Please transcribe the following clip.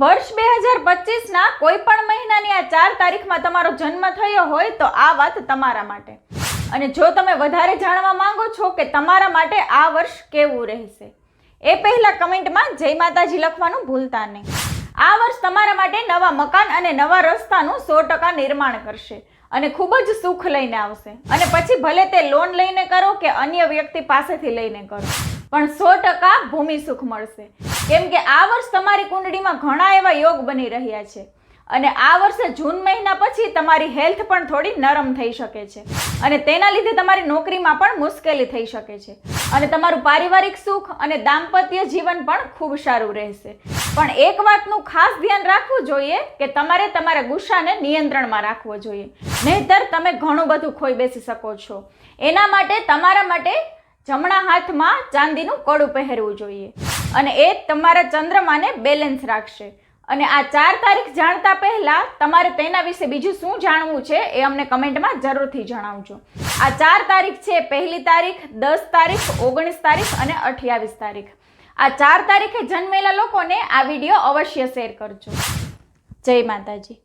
વર્ષ 2025ના કોઈ પણ મહિનાની આ 4 તારીખમાં તમારો જન્મ થયો હોય તો આ વાત તમારા માટે. અને જો તમે વધારે જાણવા માંગો છો કે તમારા માટે આ વર્ષ કેવું રહેશે, એ પહેલા કમેન્ટમાં જય માતાજી લખવાનું ભૂલતા નહીં. આ વર્ષ તમારા માટે નવા મકાન અને નવા રસ્તાનું 100% નિર્માણ કરશે અને ખૂબ જ સુખ લઈને આવશે. અને પછી ભલે તે લોન લઈને કરો કે અન્ય વ્યક્તિ પાસેથી લઈને કરો, પણ 100% ભૂમિ સુખ મળશે. કેમ કે આ વર્ષ તમારી કુંડળીમાં ઘણા એવા યોગ બની રહ્યા છે અને આ વર્ષે જૂન મહિના પછી તમારી હેલ્થ પણ થોડી નરમ થઈ શકે છે અને તેના લીધે તમારી નોકરીમાં પણ મુશ્કેલી થઈ શકે છે અને તમારું પારિવારિક સુખ અને દાંપત્ય જીવન પણ ખૂબ સારું રહેશે. પણ એક વાતનું ખાસ ધ્યાન રાખવું જોઈએ કે તમારે તમારા ગુસ્સાને નિયંત્રણમાં રાખવો જોઈએ, નહીંતર તમે ઘણું બધું ખોઈ બેસી શકો છો. એના માટે તમારા માટે જમણા હાથમાં ચાંદીનું કડું પહેરવું જોઈએ અને એ તમારા ચંદ્રમાને બેલેન્સ રાખશે. અને આ 4 તારીખ જાણતા પહેલા તમારે તેના વિશે બીજું શું જાણવું છે એ અમને કમેન્ટમાં જરૂરથી જણાવજો. આ 4 તારીખ છે, 1 તારીખ, 10 તારીખ, 19 તારીખ અને 28 તારીખ. આ 4 તારીખે જન્મેલા લોકોને આ વિડીયો અવશ્ય શેર કરજો. જય માતાજી.